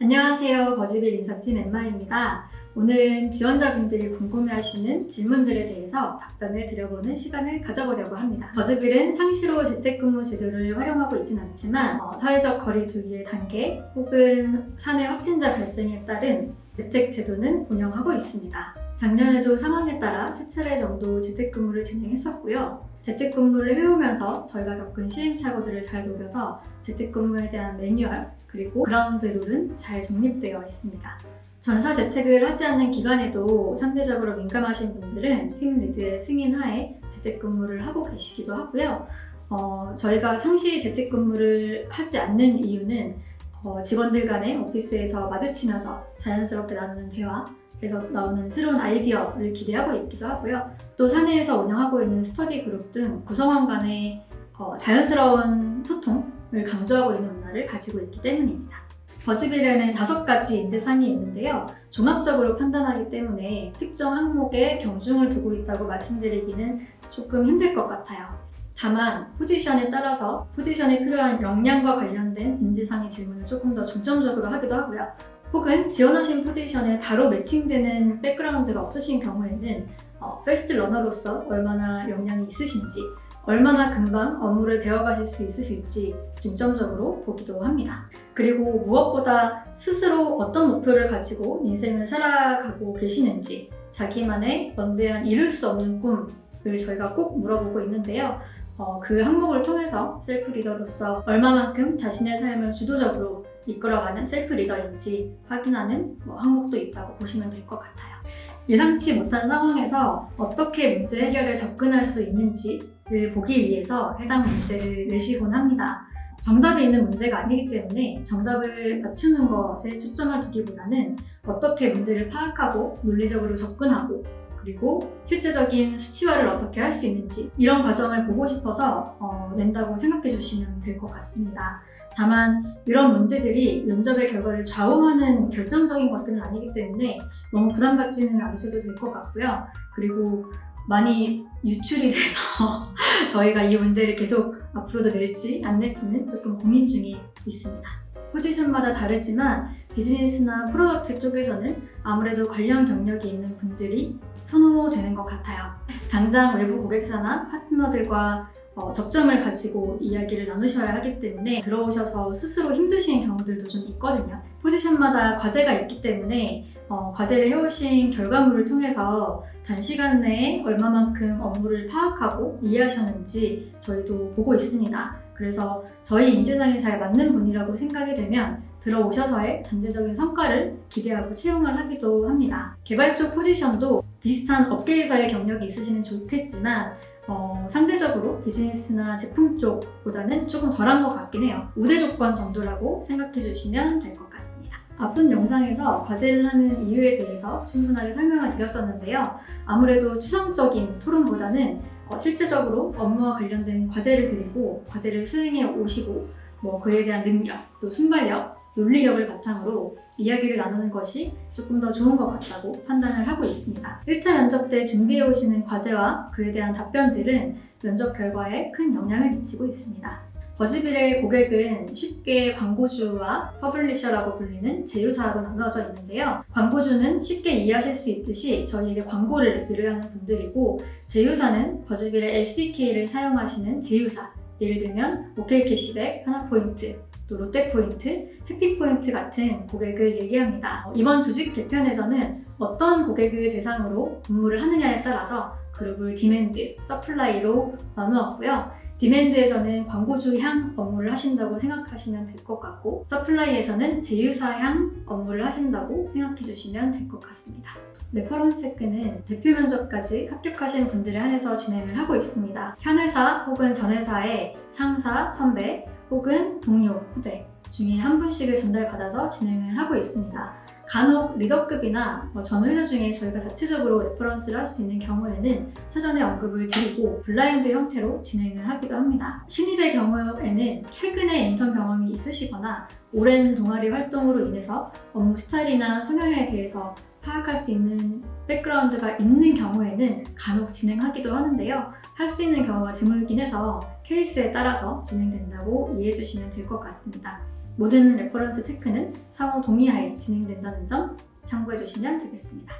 안녕하세요. 버즈빌 인사팀 엠마입니다. 오늘은 지원자분들이 궁금해하시는 질문들에 대해서 답변을 드려보는 시간을 가져보려고 합니다. 버즈빌은 상시로 재택근무 제도를 활용하고 있진 않지만 사회적 거리 두기의 단계 혹은 사내 확진자 발생에 따른 재택 제도는 운영하고 있습니다. 작년에도 상황에 따라 3차례 정도 재택근무를 진행했었고요. 재택근무를 해오면서 저희가 겪은 시행착오들을 잘 녹여서 재택근무에 대한 매뉴얼 그리고 그라운드 룰은 잘 정립되어 있습니다. 전사 재택을 하지 않는 기간에도 상대적으로 민감하신 분들은 팀 리드의 승인하에 재택근무를 하고 계시기도 하고요. 저희가 상시 재택근무를 하지 않는 이유는 직원들 간에 오피스에서 마주치면서 자연스럽게 나누는 대화, 그래서 나오는 새로운 아이디어를 기대하고 있기도 하고요. 또 사내에서 운영하고 있는 스터디 그룹 등 구성원 간의 자연스러운 소통을 강조하고 있는 문화를 가지고 있기 때문입니다. 버즈빌에는 5가지 인재상이 있는데요. 종합적으로 판단하기 때문에 특정 항목에 경중을 두고 있다고 말씀드리기는 조금 힘들 것 같아요. 다만 포지션에 따라서 포지션에 필요한 역량과 관련된 인재상의 질문을 조금 더 중점적으로 하기도 하고요. 혹은 지원하신 포지션에 바로 매칭되는 백그라운드가 없으신 경우에는 패스트 러너로서 얼마나 역량이 있으신지, 얼마나 금방 업무를 배워가실 수 있으실지 중점적으로 보기도 합니다. 그리고 무엇보다 스스로 어떤 목표를 가지고 인생을 살아가고 계시는지, 자기만의 원대한 이룰 수 없는 꿈을 저희가 꼭 물어보고 있는데요. 그 항목을 통해서 셀프 리더로서 얼마만큼 자신의 삶을 주도적으로 이끌어가는 셀프 리더인지 확인하는 항목도 있다고 보시면 될 것 같아요. 예상치 못한 상황에서 어떻게 문제 해결에 접근할 수 있는지를 보기 위해서 해당 문제를 내시곤 합니다. 정답이 있는 문제가 아니기 때문에 정답을 맞추는 것에 초점을 두기보다는 어떻게 문제를 파악하고 논리적으로 접근하고 그리고 실제적인 수치화를 어떻게 할 수 있는지 이런 과정을 보고 싶어서 낸다고 생각해 주시면 될 것 같습니다. 다만 이런 문제들이 면접의 결과를 좌우하는 결정적인 것들은 아니기 때문에 너무 부담 갖지는 않으셔도 될 것 같고요. 그리고 많이 유출이 돼서 저희가 이 문제를 계속 앞으로도 낼지 안 낼지는 조금 고민 중에 있습니다. 포지션마다 다르지만 비즈니스나 프로덕트 쪽에서는 아무래도 관련 경력이 있는 분들이 선호되는 것 같아요. 당장 외부 고객사나 파트너들과 접점을 가지고 이야기를 나누셔야 하기 때문에 들어오셔서 스스로 힘드신 경우들도 좀 있거든요. 포지션마다 과제가 있기 때문에 과제를 해오신 결과물을 통해서 단시간 내에 얼마만큼 업무를 파악하고 이해하셨는지 저희도 보고 있습니다. 그래서 저희 인재상에 잘 맞는 분이라고 생각이 되면 들어오셔서의 잠재적인 성과를 기대하고 채용을 하기도 합니다. 개발 쪽 포지션도 비슷한 업계에서의 경력이 있으시면 좋겠지만 상대적으로 비즈니스나 제품 쪽보다는 조금 덜한 것 같긴 해요. 우대 조건 정도라고 생각해 주시면 될 것 같습니다. 앞선 영상에서 과제를 하는 이유에 대해서 충분하게 설명을 드렸었는데요. 아무래도 추상적인 토론보다는 실제적으로 업무와 관련된 과제를 드리고 과제를 수행해 오시고 그에 대한 능력, 또 순발력, 논리력을 바탕으로 이야기를 나누는 것이 조금 더 좋은 것 같다고 판단을 하고 있습니다. 1차 면접 때 준비해 오시는 과제와 그에 대한 답변들은 면접 결과에 큰 영향을 미치고 있습니다. 버즈빌의 고객은 쉽게 광고주와 퍼블리셔라고 불리는 제휴사로 나누어져 있는데요. 광고주는 쉽게 이해하실 수 있듯이 저희에게 광고를 의뢰하는 분들이고 제휴사는 버즈빌의 SDK를 사용하시는 제휴사, 예를 들면 OK 캐시백, 하나포인트, 또 롯데포인트, 해피포인트 같은 고객을 얘기합니다. 이번 조직 개편에서는 어떤 고객을 대상으로 업무를 하느냐에 따라서 그룹을 디맨드, 서플라이로 나누었고요. 디맨드에서는 광고주향 업무를 하신다고 생각하시면 될 것 같고 서플라이에서는 제휴사향 업무를 하신다고 생각해 주시면 될 것 같습니다. 레퍼런스 체크는 대표 면접까지 합격하신 분들에 한해서 진행을 하고 있습니다. 현 회사 혹은 전 회사의 상사, 선배 혹은 동료, 후배 중에 한 분씩을 전달받아서 진행을 하고 있습니다. 간혹 리더급이나 전 회사 중에 저희가 자체적으로 레퍼런스를 할 수 있는 경우에는 사전에 언급을 드리고 블라인드 형태로 진행을 하기도 합니다. 신입의 경우에는 최근에 인턴 경험이 있으시거나 오랜 동아리 활동으로 인해서 업무 스타일이나 성향에 대해서 파악할 수 있는 백그라운드가 있는 경우에는 간혹 진행하기도 하는데요. 할 수 있는 경우가 드물긴 해서 케이스에 따라서 진행된다고 이해해 주시면 될 것 같습니다. 모든 레퍼런스 체크는 상호 동의하에 진행된다는 점 참고해 주시면 되겠습니다.